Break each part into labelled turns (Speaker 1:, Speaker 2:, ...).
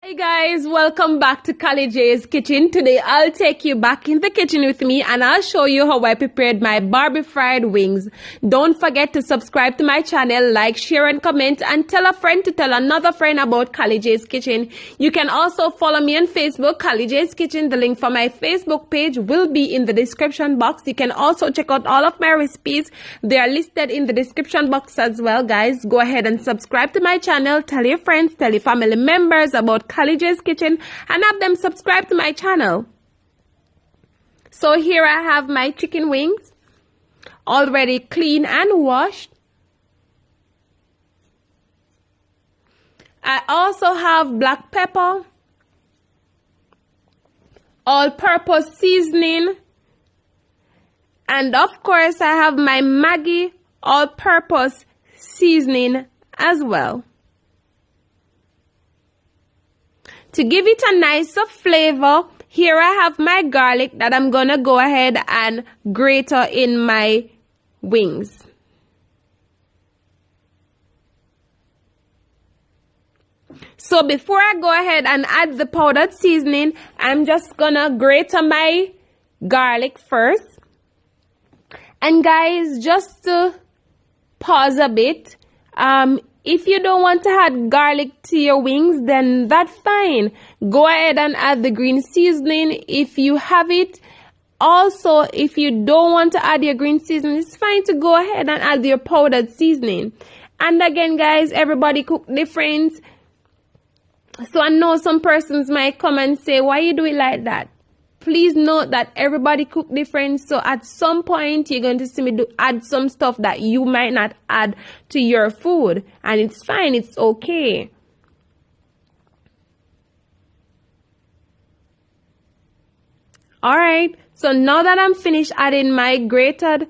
Speaker 1: Hey guys, welcome back to Kali J's Kitchen. Today I'll take you back in the kitchen with me and I'll show you how I prepared my Barbie fried wings. Don't forget to subscribe to my channel, like, share and comment, and tell a friend to tell another friend about Kali J's Kitchen. You can also follow me on Facebook, Kali J's Kitchen. The link for my Facebook page will be in the description box. You can also check out all of my recipes. They are listed in the description box as well, guys. Go ahead and subscribe to my channel. Tell your friends, tell your family members about Kali J's Kitchen and have them subscribe to my channel. So here I have my chicken wings already clean and washed. I also have black pepper, all-purpose seasoning, and of course I have my Maggi all-purpose seasoning as well. To give it a nicer flavor, here I have my garlic that I'm gonna go ahead and grate in my wings. So before I go ahead and add the powdered seasoning, I'm just gonna grate my garlic first. And guys, just to pause a bit, if you don't want to add garlic to your wings, then that's fine. Go ahead and add the green seasoning if you have it. Also, if you don't want to add your green seasoning, it's fine to go ahead and add your powdered seasoning. And again, guys, everybody cook different. So I know some persons might come and say, why you do it like that? Please note that everybody cook different, so at some point you're going to see me add some stuff that you might not add to your food, and it's fine, it's okay. Alright, so now that I'm finished adding my grated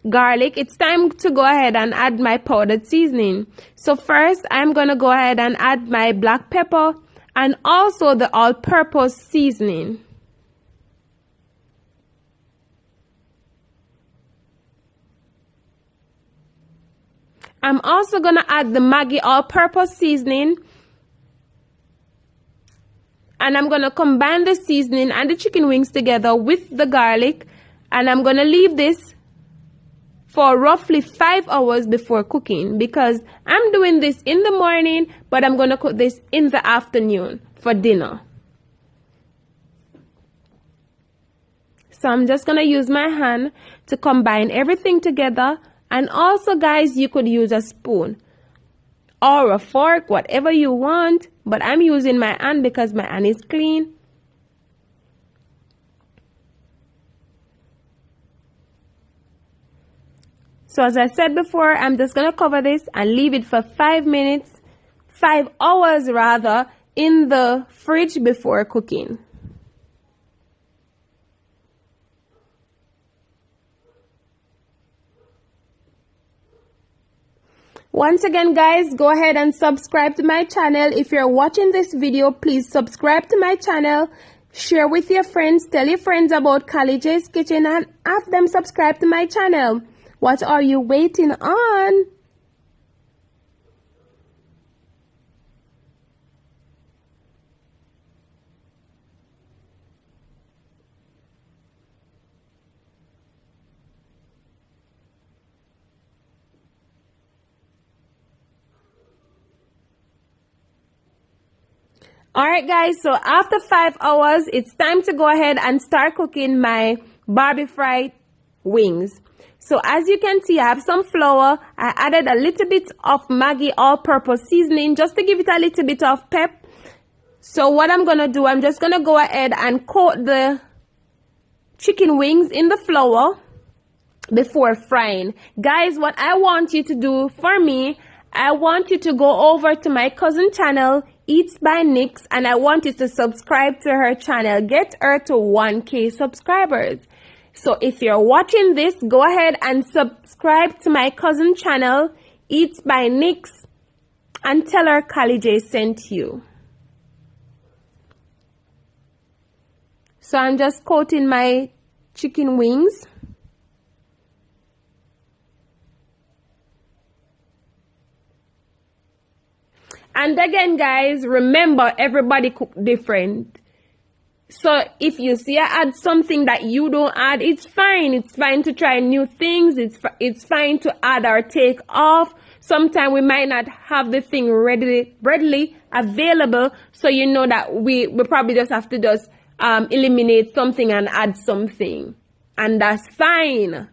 Speaker 1: garlic, it's time to go ahead and add my powdered seasoning. So first I'm going to go ahead and add my black pepper and also the all-purpose seasoning. I'm also going to add the Maggi all-purpose seasoning. And I'm going to combine the seasoning and the chicken wings together with the garlic. And I'm going to leave this for roughly 5 hours before cooking, because I'm doing this in the morning, but I'm going to cook this in the afternoon for dinner. So I'm just going to use my hand to combine everything together. And also, guys, you could use a spoon or a fork, whatever you want, but I'm using my hand because my hand is clean. So as I said before, I'm just going to cover this and leave it for 5 hours rather, in the fridge before cooking. Once again, guys, go ahead and subscribe to my channel. If you're watching this video, please subscribe to my channel. Share with your friends. Tell your friends about Kali J's Kitchen and have them subscribe to my channel. What are you waiting on? Alright guys, so after 5 hours, it's time to go ahead and start cooking my Barbie fried wings. So as you can see, I have some flour. I added a little bit of Maggi all-purpose seasoning just to give it a little bit of pep. So what I'm going to do, I'm just going to go ahead and coat the chicken wings in the flour before frying. Guys, what I want you to do for me, I want you to go over to my cousin channel, Eats by Nix, and I want you to subscribe to her channel. Get her to 1K subscribers. So if you're watching this, go ahead and subscribe to my cousin channel, Eats by Nix, and tell her Kali J sent you. So I'm just coating my chicken wings. And again, guys, remember, everybody cook different. So if you see I add something that you don't add, it's fine. It's fine to try new things. It's fine to add or take off. Sometimes we might not have the thing readily available. So you know that we probably just have to just eliminate something and add something. And that's fine.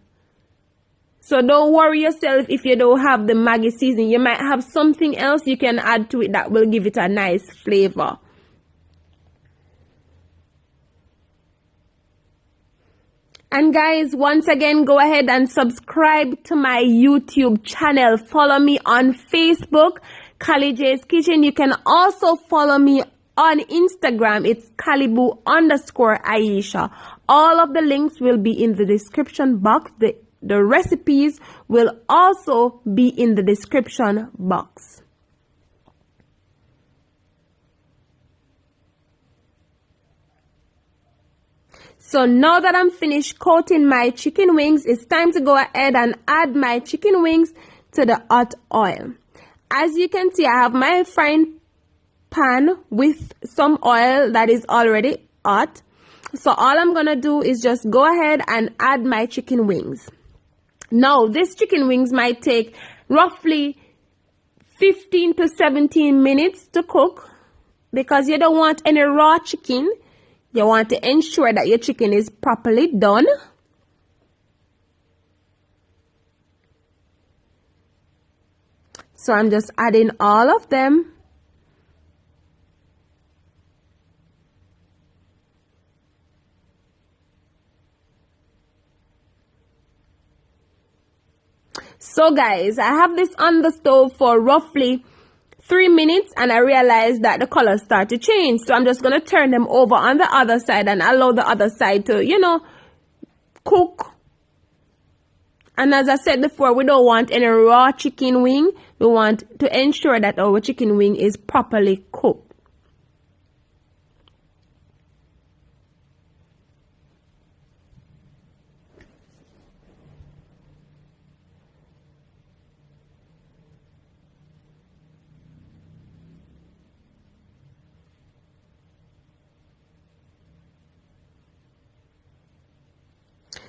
Speaker 1: So don't worry yourself if you don't have the Maggi seasoning. You might have something else you can add to it that will give it a nice flavor. And guys, once again, go ahead and subscribe to my YouTube channel. Follow me on Facebook, Kali J's Kitchen. You can also follow me on Instagram. It's Kalibu_Aisha. All of the links will be in the description box. The recipes will also be in the description box. So now that I'm finished coating my chicken wings, it's time to go ahead and add my chicken wings to the hot oil. As you can see, I have my frying pan with some oil that is already hot. So all I'm going to do is just go ahead and add my chicken wings. Now, this chicken wings might take roughly 15 to 17 minutes to cook because you don't want any raw chicken. You want to ensure that your chicken is properly done. So I'm just adding all of them. So guys, I have this on the stove for roughly 3 minutes and I realized that the colors start to change. So I'm just going to turn them over on the other side and allow the other side to, you know, cook. And as I said before, we don't want any raw chicken wing. We want to ensure that our chicken wing is properly cooked.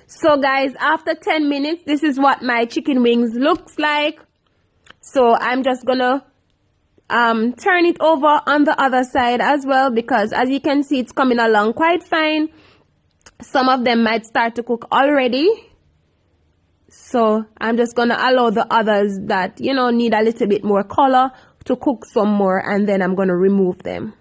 Speaker 1: So guys, after 10 minutes, this is what my chicken wings looks like. So I'm just gonna turn it over on the other side as well, because as you can see, it's coming along quite fine. Some of them might start to cook already. So I'm just gonna allow the others that, you know, need a little bit more color to cook some more, and then I'm gonna remove them.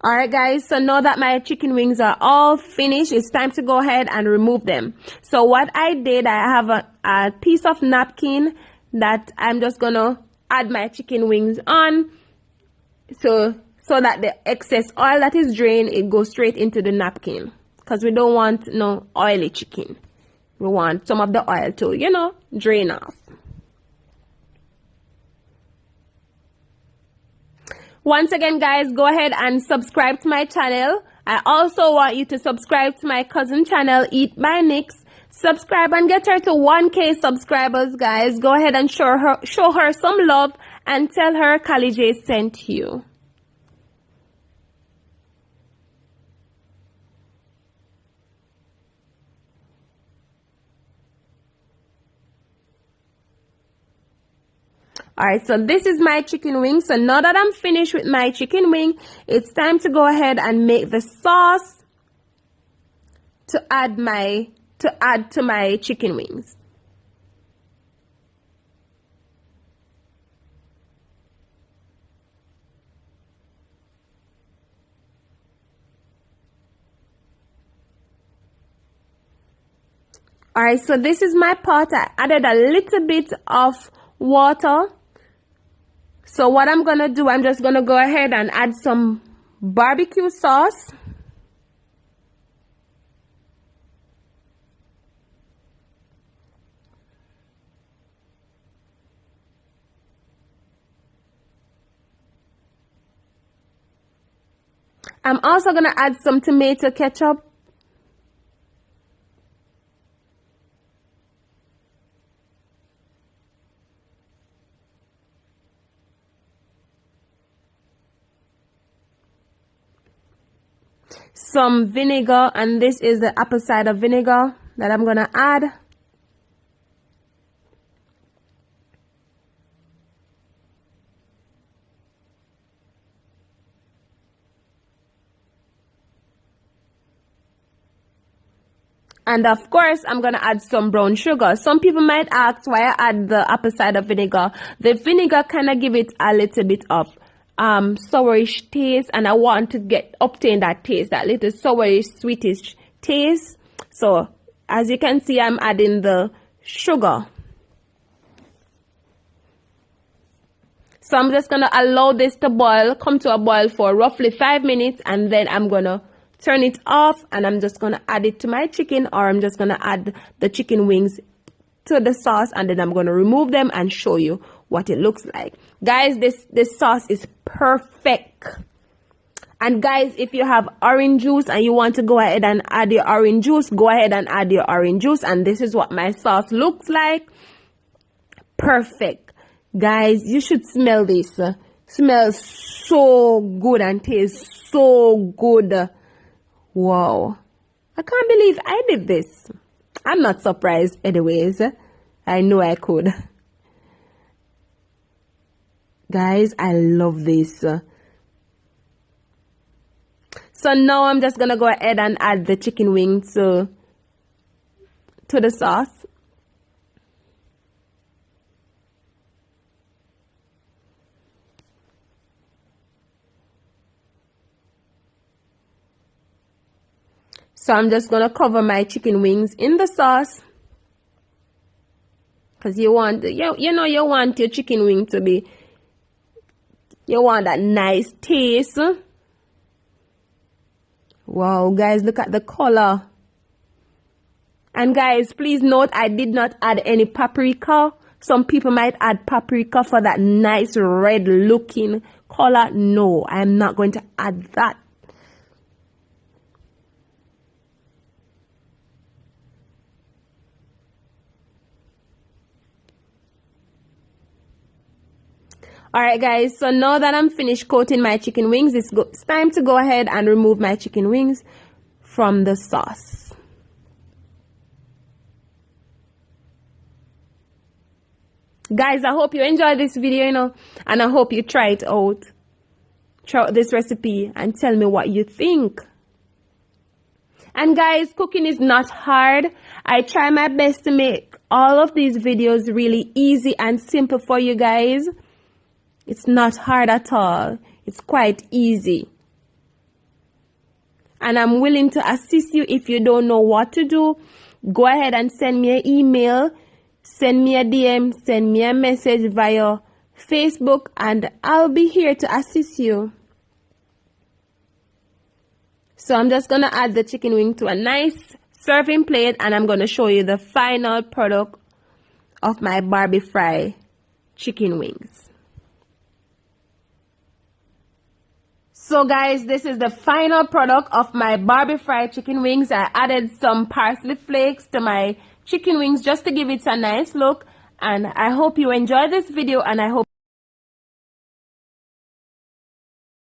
Speaker 1: Alright guys, so now that my chicken wings are all finished, it's time to go ahead and remove them. So what I did, I have a piece of napkin that I'm just gonna add my chicken wings on. So that the excess oil that is drained, it goes straight into the napkin. Because we don't want no oily chicken. We want some of the oil to, you know, drain off. Once again, guys, go ahead and subscribe to my channel. I also want you to subscribe to my cousin channel, Eat by Nix. Subscribe and get her to 1K subscribers, guys. Go ahead and show her some love and tell her Kali J sent you. Alright, so this is my chicken wing. So now that I'm finished with my chicken wing, it's time to go ahead and make the sauce to add to my chicken wings. Alright, so this is my pot. I added a little bit of water. So what I'm going to do, I'm just going to go ahead and add some barbecue sauce. I'm also going to add some tomato ketchup. some vinegar, and this is the apple cider vinegar that I'm gonna add. And of course, I'm going to add some brown sugar. Some people might ask why I add the apple cider vinegar. The vinegar kind of give it a little bit of sourish taste, and I want to obtain that taste, that little sourish, sweetish taste. So as you can see, I'm adding the sugar. So I'm just going to allow this to boil, come to a boil for roughly 5 minutes, and then I'm going to turn it off, and I'm just going to add it to my chicken, or I'm just going to add the chicken wings to the sauce, and then I'm going to remove them and show you what it looks like. Guys, this sauce is perfect. And guys, if you have orange juice and you want to go ahead and add your orange juice, go ahead and add your orange juice. And this is what my sauce looks like. Perfect. Guys, you should smell this. Smells so good and tastes so good. Wow, I can't believe I did this. I'm not surprised anyways. I know I could. Guys, I love this. So now I'm just gonna go ahead and add the chicken wings to the sauce. So I'm just going to cover my chicken wings in the sauce. Because you want, you want your chicken wing to be, you want that nice taste. Wow, guys, look at the color. And guys, please note, I did not add any paprika. Some people might add paprika for that nice red looking color. No, I'm not going to add that. Alright guys, so now that I'm finished coating my chicken wings, it's time to go ahead and remove my chicken wings from the sauce. Guys, I hope you enjoyed this video, and I hope you try it out. Try out this recipe and tell me what you think. And guys, cooking is not hard. I try my best to make all of these videos really easy and simple for you guys. It's not hard at all. It's quite easy. And I'm willing to assist you if you don't know what to do. Go ahead and send me an email, send me a DM, send me a message via Facebook, and I'll be here to assist you. So I'm just going to add the chicken wing to a nice serving plate, and I'm going to show you the final product of my Barbie fry chicken wings. So guys, this is the final product of my Barbie fried chicken wings. I added some parsley flakes to my chicken wings just to give it a nice look. And I hope you enjoyed this video, and I hope